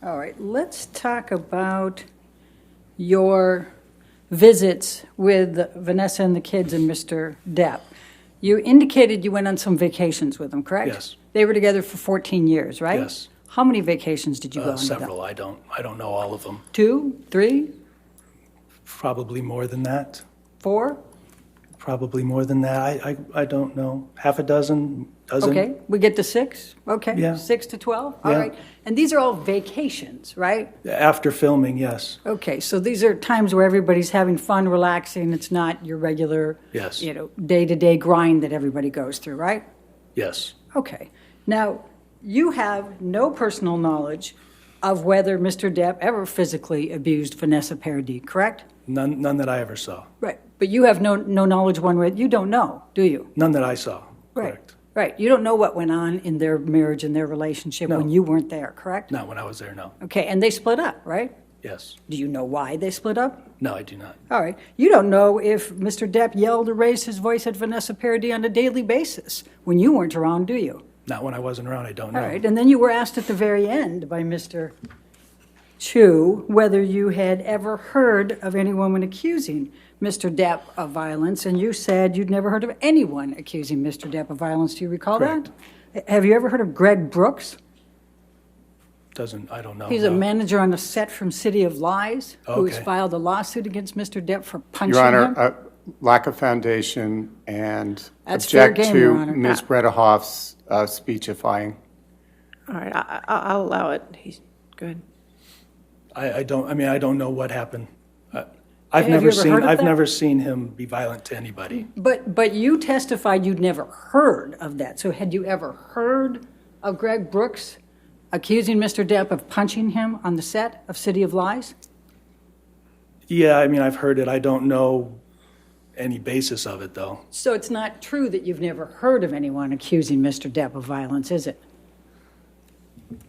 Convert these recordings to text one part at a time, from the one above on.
All right, let's talk about your visits with Vanessa and the kids and Mr. Depp. You indicated you went on some vacations with them, correct? Yes. They were together for 14 years, right? Yes. How many vacations did you go on with them? Several. I don't know all of them. 2, 3, Probably more than that. 4? Probably more than that. I don't know. Half a dozen. Okay, we get to 6? Okay, Yeah. 6 to 12? All Yeah. right. And these are all vacations, right? After filming, yes. Okay, so these are times where everybody's having fun, relaxing. It's not your regular, Yes. day-to-day grind that everybody goes through, right? Yes. Okay. Now, you have no personal knowledge of whether Mr. Depp ever physically abused Vanessa Paradis, correct? None that I ever saw. Right. But you have no knowledge one way. You don't know, do you? None that I saw. Right. Correct. Right. You don't know what went on in their marriage and their relationship No. when you weren't there, correct? Not when I was there, no. Okay. And they split up, right? Yes. Do you know why they split up? No, I do not. All right. You don't know if Mr. Depp yelled or raised his voice at Vanessa Paradis on a daily basis when you weren't around, do you? Not when I wasn't around, I don't know. All right. And then you were asked at the very end by Mr. Chu whether you had ever heard of any woman accusing Mr. Depp of violence, and you said you'd never heard of anyone accusing Mr. Depp of violence. Do you recall Correct. that? Have you ever heard of Greg Brooks? I don't know. He's a no. manager on a set from City of Lies who has Okay. filed a lawsuit against Mr. Depp for punching Your him. Honor, lack of foundation and That's fair object game, Your to Honor. Ms. Bredehoff's speechifying. All right, I'll allow it. He's good. I don't know what happened. Have you ever heard of I've that? never seen him be violent to anybody. But you testified you'd never heard of that. So had you ever heard of Greg Brooks accusing Mr. Depp of punching him on the set of City of Lies? Yeah, I've heard it. I don't know any basis of it, though. So it's not true that you've never heard of anyone accusing Mr. Depp of violence, is it?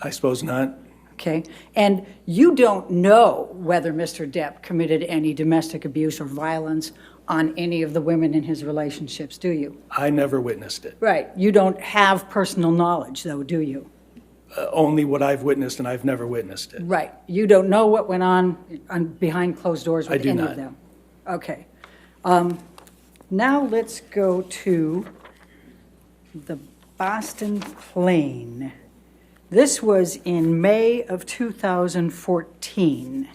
I suppose not. Okay. And you don't know whether Mr. Depp committed any domestic abuse or violence on any of the women in his relationships, do you? I never witnessed it. Right. You don't have personal knowledge, though, do you? Only what I've witnessed, and I've never witnessed it. Right. You don't know what went on behind closed doors with I do any not. of them. Okay. Now let's go to the Boston plane. This was in May of 2014.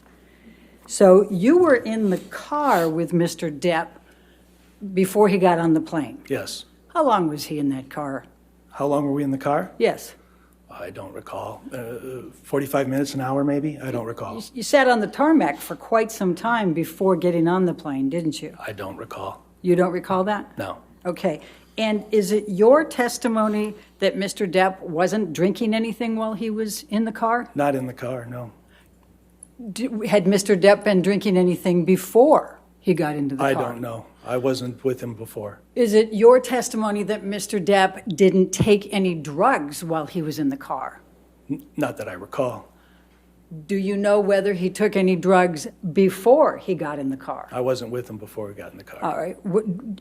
So you were in the car with Mr. Depp before he got on the plane. Yes. How long was he in that car? How long were we in the car? Yes. I don't recall. 45 minutes, an hour maybe? I don't recall. You sat on the tarmac for quite some time before getting on the plane, didn't you? I don't recall. You don't recall that? No. Okay. And is it your testimony that Mr. Depp wasn't drinking anything while he was in the car? Not in the car, no. Had Mr. Depp been drinking anything before he got into the car? I don't know. I wasn't with him before. Is it your testimony that Mr. Depp didn't take any drugs while he was in the car? Not that I recall. Do you know whether he took any drugs before he got in the car? I wasn't with him before we got in the car. All right.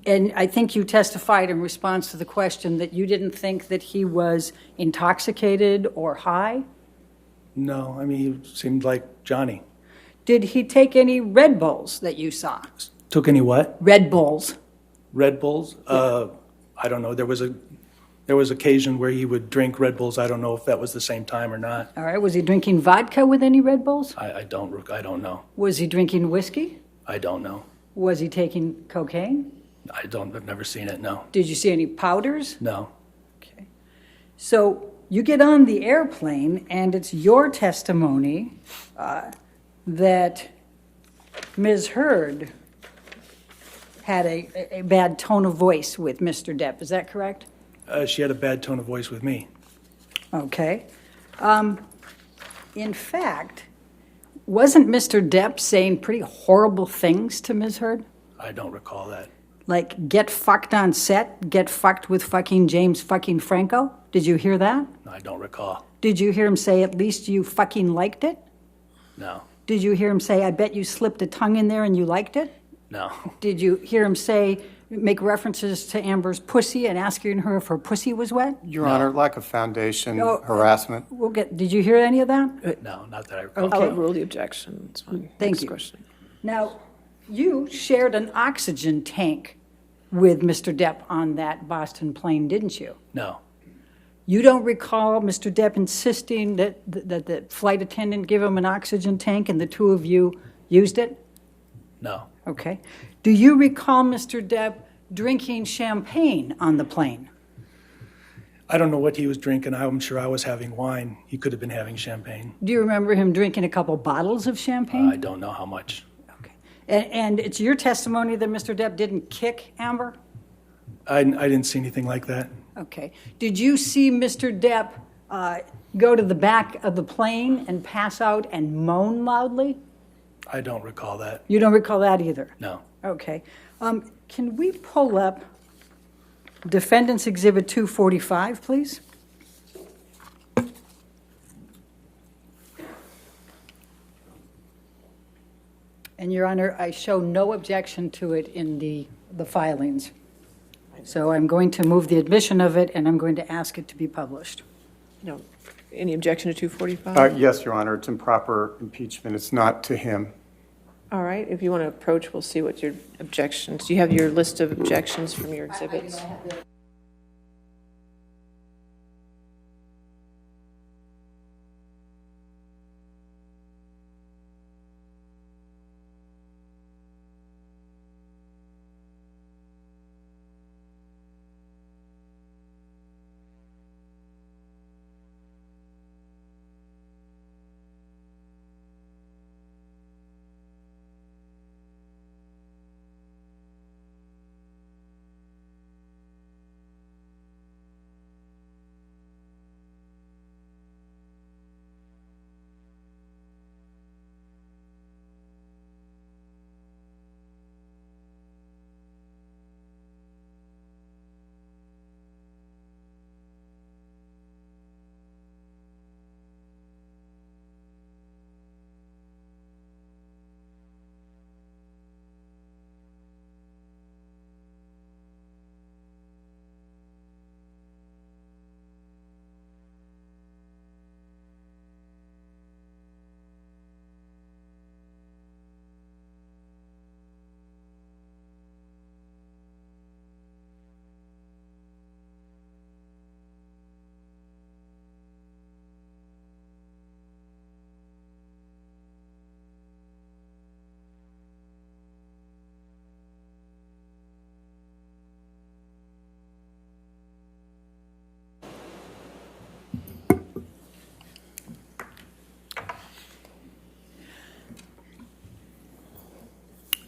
And I think you testified in response to the question that you didn't think that he was intoxicated or high? No, he seemed like Johnny. Did he take any Red Bulls that you saw? Took any what? Red Bulls. Red Bulls? I don't know. There was occasion where he would drink Red Bulls. I don't know if that was the same time or not. All right. Was he drinking vodka with any Red Bulls? I don't know. Was he drinking whiskey? I don't know. Was he taking cocaine? I've never seen it, no. Did you see any powders? No. Okay. So you get on the airplane, and it's your testimony that Ms. Heard had a bad tone of voice with Mr. Depp. Is that correct? She had a bad tone of voice with me. Okay. In fact, wasn't Mr. Depp saying pretty horrible things to Ms. Heard? I don't recall that. Like, get fucked on set, get fucked with fucking James fucking Franco? Did you hear that? No, I don't recall. Did you hear him say, at least you fucking liked it? No. Did you hear him say, I bet you slipped a tongue in there and you liked it? No. Did you hear him say, make references to Amber's pussy and asking her if her pussy was wet? Your Honor, lack of foundation, No. harassment. Did you hear any of that? No, not that I recall. Okay. I'll overrule the objection. It's fine. Thank Next you. question. Now, you shared an oxygen tank with Mr. Depp on that Boston plane, didn't you? No, You don't recall Mr. Depp insisting that the flight attendant give him an oxygen tank and the two of you used it? no, Okay. Do you recall Mr. Depp drinking champagne on the plane? I don't know what he was drinking. I'm sure I was having wine. He could have been having champagne. Do you remember him drinking a couple bottles of champagne? I don't know how much. Okay. And it's your testimony that Mr. Depp didn't kick Amber? I didn't see anything like that. Okay. Did you see Mr. Depp go to the back of the plane and pass out and moan loudly? I don't recall that. You don't recall that either? No. Okay. Can we pull up Defendant's Exhibit 245, please? And, Your Honor, I show no objection to it in the filings. So I'm going to move the admission of it, and I'm going to ask it to be published. No. Any objection to 245? Yes, Your Honor, it's improper impeachment. It's not to him. All right, if you want to approach, we'll see what your objections, do you have your list of objections from your exhibits?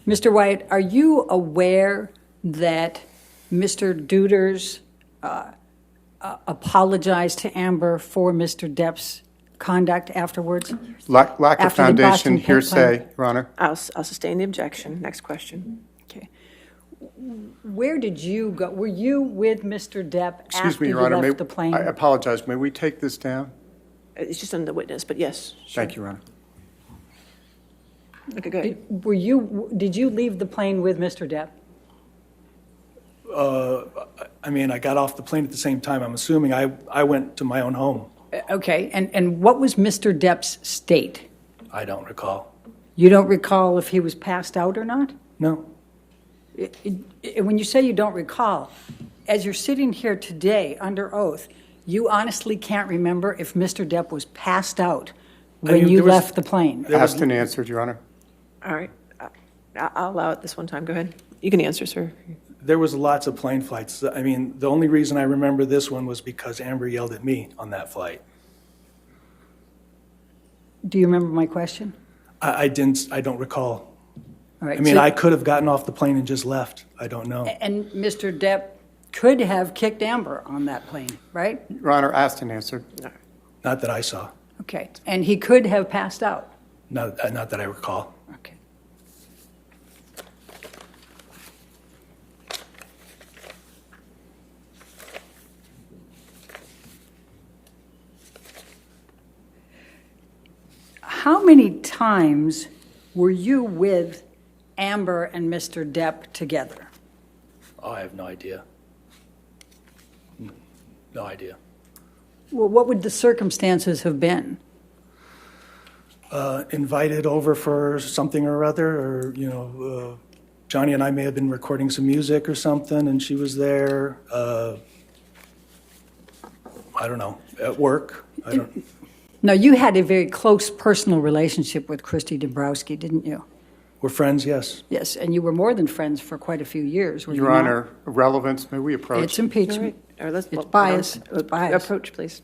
Mr. Wyatt, are you aware that Mr. Deuters apologized to Amber for Mr. Depp's conduct afterwards? Lack of After the foundation, Boston hearsay, Your Honor. I'll sustain the objection. Next question. Okay. Where did you go? Were you with Mr. Depp Excuse after me, you Your Honor. left the plane? I apologize. May we take this down? It's just on the witness, but yes. Sure. Thank you, Your Honor. Okay, go ahead. Did you leave the plane with Mr. Depp? I mean, I got off the plane at the same time. I'm assuming I went to my own home. Okay, and what was Mr. Depp's state? I don't recall. You don't recall if he was passed out or not? No. When you say you don't recall, as you're sitting here today under oath, you honestly can't remember if Mr. Depp was passed out when you left the plane? Asked and answered, Your Honor. All right. I'll allow it this one time. Go ahead. You can answer, sir. There was lots of plane flights. I mean, the only reason I remember this one was because Amber yelled at me on that flight. Do you remember my question? I don't recall. All right. I mean, so- I could have gotten off the plane and just left. I don't know. And Mr. Depp could have kicked Amber on that plane, right? Your Honor, asked and answered. Not that I saw. Okay. And he could have passed out. Not that I recall. Okay. How many times were you with Amber and Mr. Depp together? Oh, I have no idea. No idea. Well, what would the circumstances have been? Invited over for something or other, or, Johnny and I may have been recording some music or something, and she was there. I don't know, at work. I don't. Now, you had a very close personal relationship with Christy Dombrowski, didn't you? We're friends, yes. Yes, and you were more than friends for quite a few years, were you Your not? Honor, relevance, may we approach? It's impeachment. All right, let's. It's bias. It's bias. Approach, please.